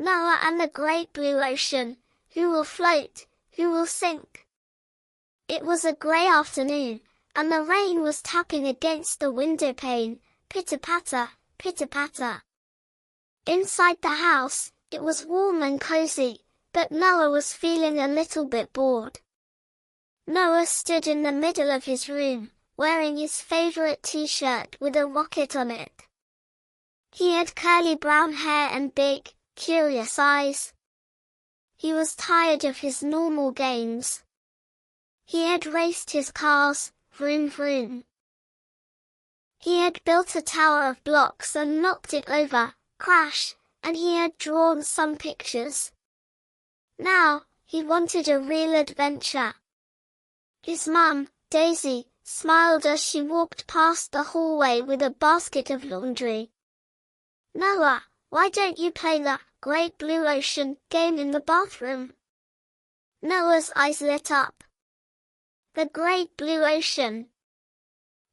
Noah and the great blue ocean. Who will float? Who will sink? It was a grey afternoon, and the rain was tapping against the window pane. Pitter-patter, pitter-patter. Inside the house, it was warm and cozy, but Noah was feeling a little bit bored. Noah stood in the middle of his room, wearing his favorite t-shirt with a rocket on it. He had curly brown hair and big, curious eyes. He was tired of his normal games. He had raced his cars, vroom vroom. He had built a tower of blocks and knocked it over, crash, and he had drawn some pictures. Now, he wanted a real adventure. His mum, Daisy, smiled as she walked past the hallway with a basket of laundry. Noah, why don't you play the Great Blue Ocean game in the bathroom? Noah's eyes lit up. The Great Blue Ocean.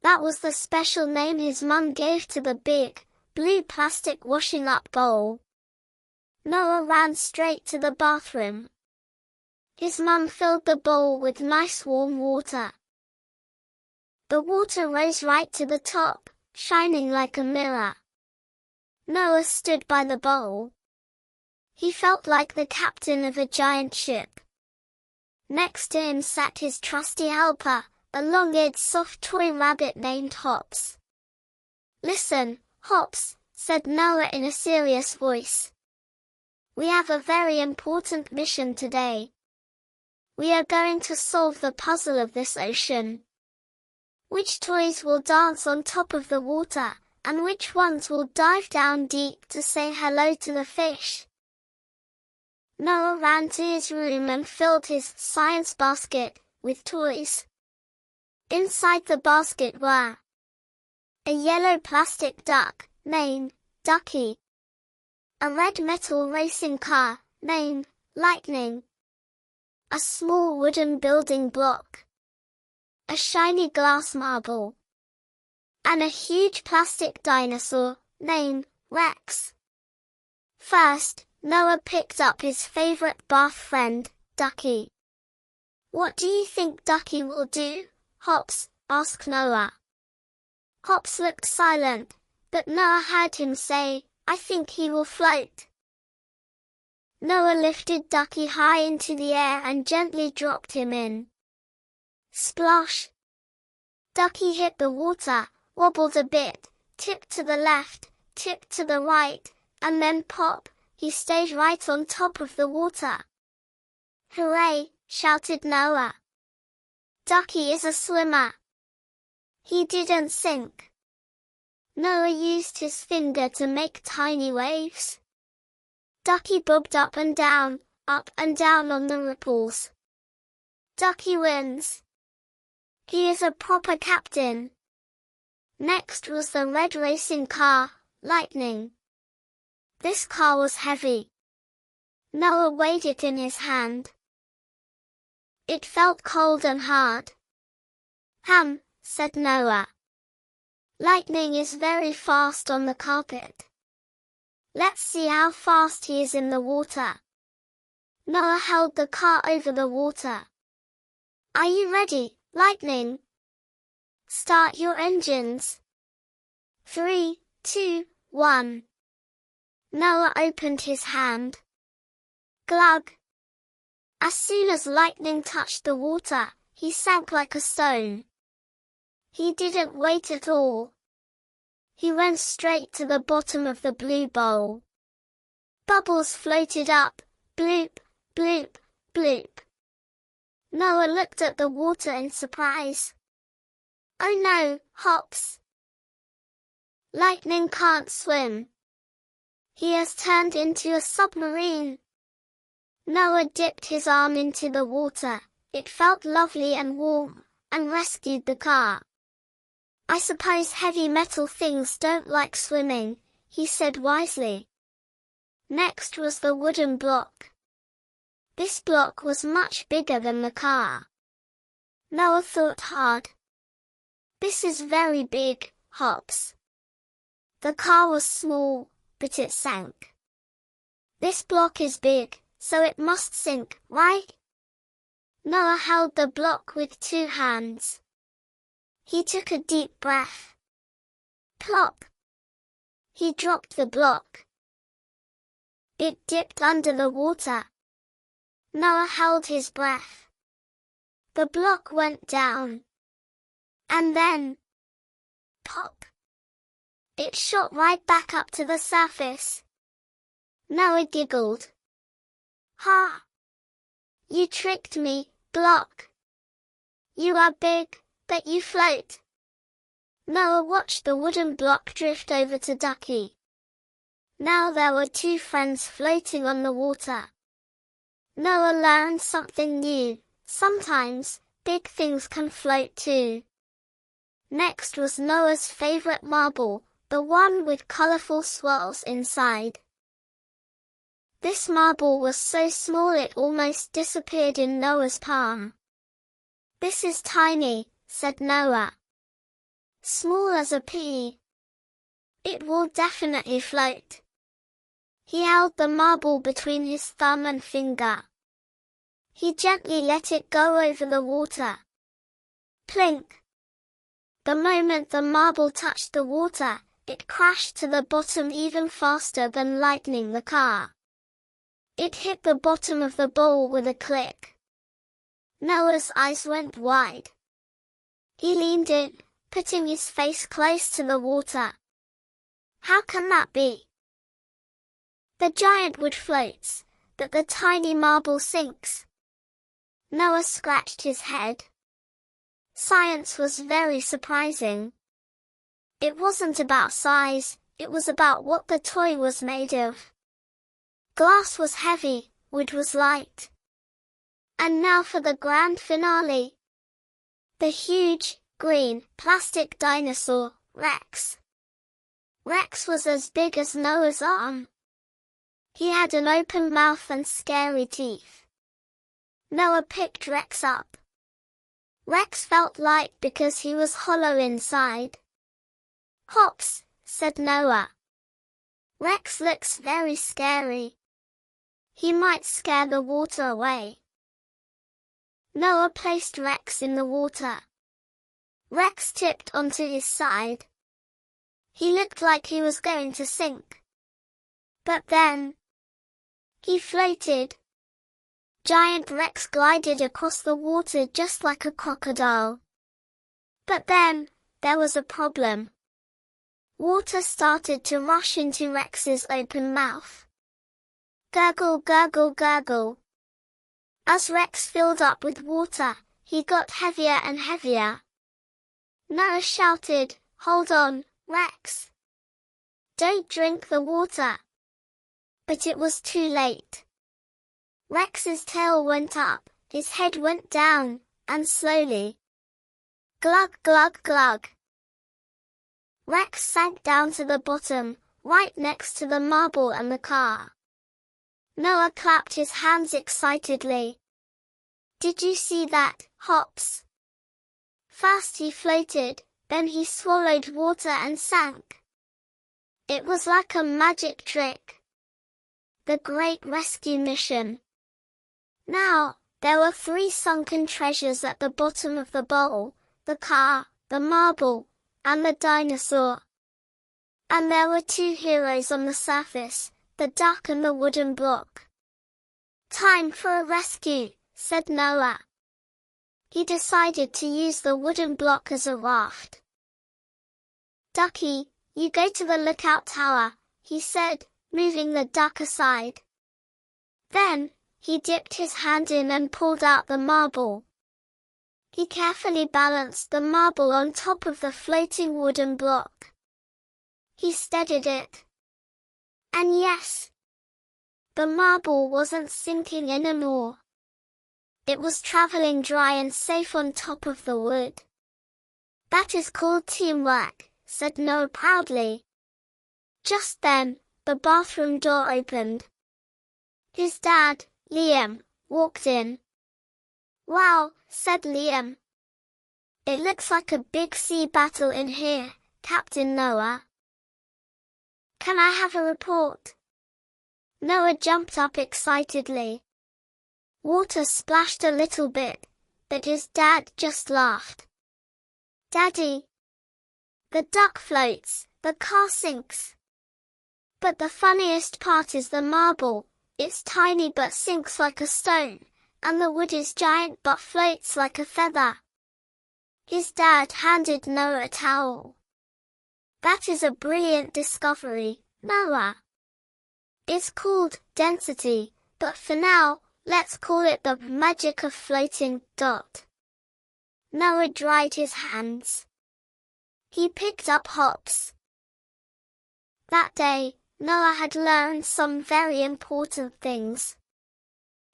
That was the special name his mum gave to the big, blue plastic washing up bowl. Noah ran straight to the bathroom. His mum filled the bowl with nice warm water. The water rose right to the top, shining like a mirror. Noah stood by the bowl. He felt like the captain of a giant ship. Next to him sat his trusty helper, a long-eared soft toy rabbit named Hops. "Listen, Hops," said Noah in a serious voice. "We have a very important mission today. We are going to solve the puzzle of this ocean. Which toys will dance on top of the water, and which ones will dive down deep to say hello to the fish?" Noah ran to his room and filled his science basket with toys. Inside the basket were a yellow plastic duck, named Ducky, a red metal racing car, named Lightning, a small wooden building block, a shiny glass marble, and a huge plastic dinosaur, named Rex. First, Noah picked up his favorite bath friend, Ducky. "What do you think Ducky will do, Hops?" asked Noah. Hops looked silent, but Noah heard him say, "I think he will float." Noah lifted Ducky high into the air and gently dropped him in. Splash! Ducky hit the water, wobbled a bit, tipped to the left, tipped to the right, and then pop, he stayed right on top of the water. "Hooray!" shouted Noah. "Ducky is a swimmer. He didn't sink." Noah used his finger to make tiny waves. Ducky bobbed up and down on the ripples. Ducky wins. He is a proper captain. Next was the red racing car, Lightning. This car was heavy. Noah weighed it in his hand. It felt cold and hard. Said Noah. "Lightning is very fast on the carpet. Let's see how fast he is in the water." Noah held the car over the water. "Are you ready, Lightning? Start your engines. 3, 2, 1. Noah opened his hand. Glug! As soon as Lightning touched the water, he sank like a stone. He didn't wait at all. He went straight to the bottom of the blue bowl. Bubbles floated up, bloop, bloop, bloop. Noah looked at the water in surprise. "Oh no, Hops! Lightning can't swim. He has turned into a submarine." Noah dipped his arm into the water. It felt lovely and warm, and rescued the car. "I suppose heavy metal things don't like swimming," he said wisely. Next was the wooden block. This block was much bigger than the car. Noah thought hard. "This is very big, Hops." The car was small, but it sank. This block is big, so it must sink, right? Noah held the block with 2 hands. He took a deep breath. Plop! He dropped the block. It dipped under the water. Noah held his breath. The block went down. And then, pop! It shot right back up to the surface. Noah giggled. Ha! You tricked me, block. You are big, but you float. Noah watched the wooden block drift over to Ducky. Now there were 2 friends floating on the water. Noah learned something new. Sometimes, big things can float too. Next was Noah's favorite marble, the one with colorful swirls inside. This marble was so small it almost disappeared in Noah's palm. This is tiny, said Noah. Small as a pea. It will definitely float. He held the marble between his thumb and finger. He gently let it go over the water. Plink! The moment the marble touched the water, it crashed to the bottom even faster than lightning the car. It hit the bottom of the bowl with a click. Noah's eyes went wide. He leaned in, putting his face close to the water. How can that be? The giant wood floats, but the tiny marble sinks. Noah scratched his head. Science was very surprising. It wasn't about size, it was about what the toy was made of. Glass was heavy, wood was light. And now for the grand finale. The huge, green, plastic dinosaur, Rex. Rex was as big as Noah's arm. He had an open mouth and scary teeth. Noah picked Rex up. Rex felt light because he was hollow inside. Hops, said Noah. Rex looks very scary. He might scare the water away. Noah placed Rex in the water. Rex tipped onto his side. He looked like he was going to sink. But then, he floated. Giant Rex glided across the water just like a crocodile. But then, there was a problem. Water started to rush into Rex's open mouth. Gurgle, gurgle, gurgle. As Rex filled up with water, he got heavier and heavier. Noah shouted, "Hold on, Rex. Don't drink the water." But it was too late. Rex's tail went up, his head went down, and slowly. Glug, glug, glug. Rex sank down to the bottom, right next to the marble and the car. Noah clapped his hands excitedly. Did you see that, Hops? First he floated, then he swallowed water and sank. It was like a magic trick. The great rescue mission. Now, there were 3 sunken treasures at the bottom of the bowl, the car, the marble, and the dinosaur. And there were 2 heroes on the surface, the duck and the wooden block. Time for a rescue, said Noah. He decided to use the wooden block as a raft. Ducky, you go to the lookout tower, he said, moving the duck aside. Then, he dipped his hand in and pulled out the marble. He carefully balanced the marble on top of the floating wooden block. He steadied it. And yes, the marble wasn't sinking anymore. It was traveling dry and safe on top of the wood. That is called teamwork, said Noah proudly. Just then, the bathroom door opened. His dad, Liam, walked in. Wow, said Liam. It looks like a big sea battle in here, Captain Noah. Can I have a report? Noah jumped up excitedly. Water splashed a little bit, but his dad just laughed. Daddy, the duck floats, the car sinks. But the funniest part is the marble. It's tiny but sinks like a stone, and the wood is giant but floats like a feather. His dad handed Noah a towel. That is a brilliant discovery, Noah. It's called density, but for now, let's call it the magic of floating. Noah dried his hands. He picked up hops. That day, Noah had learned some very important things.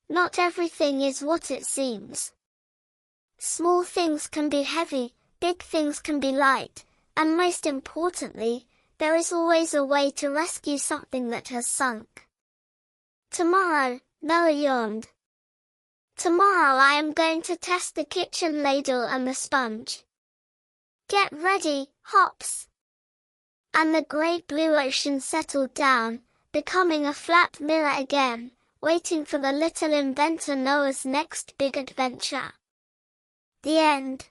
Not everything is what it seems. Small things can be heavy, big things can be light, and most importantly, there is always a way to rescue something that has sunk. Tomorrow, Noah yawned. Tomorrow I am going to test the kitchen ladle and the sponge. Get ready, Hops! And the great blue ocean settled down, becoming a flat mirror again, waiting for the little inventor Noah's next big adventure. The end.